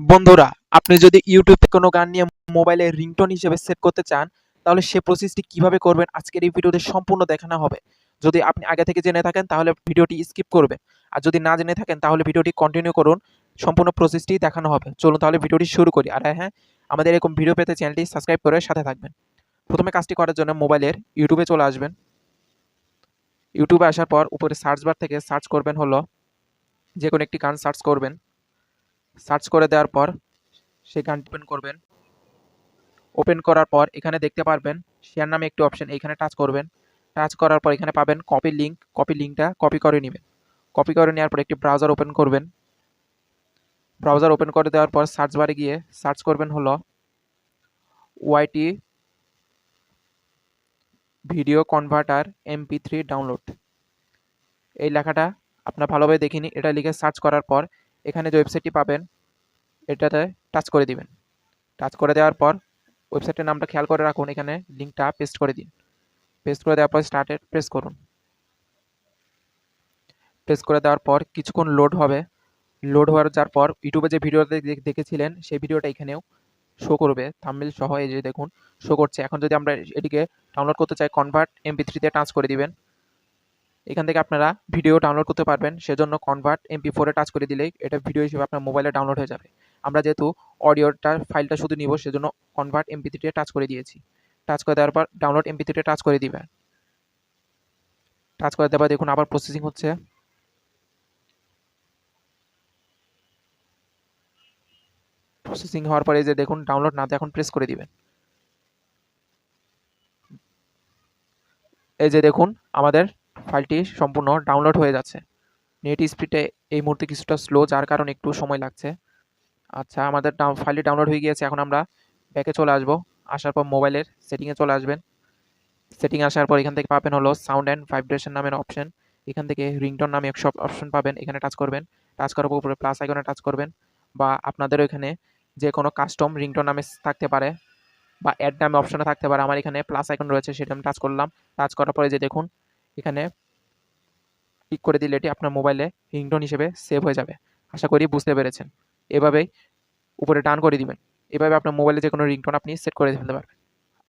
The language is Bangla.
বন্ধুরা, আপনি যদি ইউটিউবে কোনো গান নিয়ে মোবাইলে রিংটোন হিসেবে সেট করতে চান, তাহলে সে প্রসেসটি কিভাবে করবেন আজকের এই ভিডিওতে সম্পূর্ণ দেখানো হবে। যদি আপনি আগে থেকে জেনে থাকেন তাহলে ভিডিওটি স্কিপ করবেন। আর যদি না জেনে থাকেন তাহলে ভিডিওটি কন্টিনিউ করুন। সম্পূর্ণ প্রসেসটি দেখানো হবে। চলুন তাহলে ভিডিওটি শুরু করি। আর হ্যাঁ, আমাদের এরকম ভিডিও পেতে চ্যানেলটি সাবস্ক্রাইব করে সাথে থাকবেন। প্রথমে কাজটি করার জন্য মোবাইলের ইউটিউবে চলে আসবেন। ইউটিউবে আসার পর উপরে সার্চ বার থেকে সার্চ করবেন হলো যে কোনো একটি গান সার্চ করবেন। সার্চ করে দেওয়ার পর সেই গানটি ওপেন করবেন। ওপেন করার পর এখানে দেখতে পারবেন শেয়ার নামে একটি অপশন, এইখানে টাচ করবেন। টাচ করার পর এখানে পাবেন কপি লিঙ্ক। কপি লিঙ্কটা কপি করে নেবেন। কপি করে নেওয়ার পর একটি ব্রাউজার ওপেন করবেন। ব্রাউজার ওপেন করে দেওয়ার পর সার্চ বারে গিয়ে সার্চ করবেন হলো ওয়াইটি ভিডিও কনভার্টার MP3 ডাউনলোড। এই লেখাটা আপনার ভালোভাবে দেখিনি। এটা লিখে সার্চ করার পর এখানে যে ওয়েবসাইটটি পাবেন এটাতে টাচ করে দিবেন। টাচ করে দেওয়ার পর ওয়েবসাইটের নামটা খেয়াল করে রাখুন, এখানে লিঙ্কটা পেস্ট করে দিন। পেস্ট করে দেওয়ার পর স্টার্টে প্রেস করুন। প্রেস করে দেওয়ার পর কিছুক্ষণ লোড হবে। লোড হওয়ার যাওয়ার পর ইউটিউবে যে ভিডিওতে দেখেছিলেন সেই ভিডিওটা এখানেও শো করবে, থাম্বনেল সহ। এই যে দেখুন শো করছে। এখন যদি আমরা এটিকে ডাউনলোড করতে চাই, কনভার্ট MP3 টাচ করে দিবেন। এখান থেকে আপনারা ভিডিও ডাউনলোড করতে পারবেন। সেজন্য কনভার্ট MP4 টাচ করে দিলেই এটা ভিডিও হিসেবে আপনার মোবাইলে ডাউনলোড হয়ে যাবে। আমরা যেহেতু অডিওটা ফাইলটা শুধু নিব সেজন্য কনভার্ট MP3 টাচ করে দিয়েছি। টাচ করে দেওয়ার পর ডাউনলোড MP3 টাচ করে দিবেন। টাচ করে দেওয়ার পর দেখুন আবার প্রসেসিং হচ্ছে। প্রসেসিং হওয়ার পরে যে দেখুন ডাউনলোড নাতে এখন প্রেস করে দিবেন। এই যে দেখুন আমাদের ফাইলটি সম্পূর্ণ ডাউনলোড হয়ে যাচ্ছে। নেট স্পিডে এই মুহূর্তে কিছুটা স্লো, যার কারণে একটু সময় লাগছে। আচ্ছা, আমাদের ফাইলটি ডাউনলোড হয়ে গিয়েছে। এখন আমরা ব্যাকে চলে আসবো। আসার পর মোবাইলের সেটিংয়ে চলে আসবেন। সেটিং আসার পর এখান থেকে পাবেন হলো সাউন্ড অ্যান্ড ভাইব্রেশন নামের অপশন। এখান থেকে রিংটোন নামে এক সব অপশন পাবেন, এখানে টাচ করবেন। টাচ করার পর উপরে প্লাস আইকনে টাচ করবেন। বা আপনাদেরও এখানে যে কোনো কাস্টম রিংটোন নামে থাকতে পারে বা অ্যাড নামে অপশনে থাকতে পারে। আমার এখানে প্লাস আইকন রয়েছে, সেটা আমি টাচ করলাম। টাচ করার পরে যে দেখুন এখানে ক্লিক করে দিলে এটি আপনার মোবাইলে রিংটোন হিসেবে সেভ হয়ে যাবে। আশা করি বুঝতে পেরেছেন। এভাবেই উপরে ডান করে দিবেন। এভাবে আপনার মোবাইলে যে কোনো রিংটোন আপনি সেট করে ফেলতে পারবেন।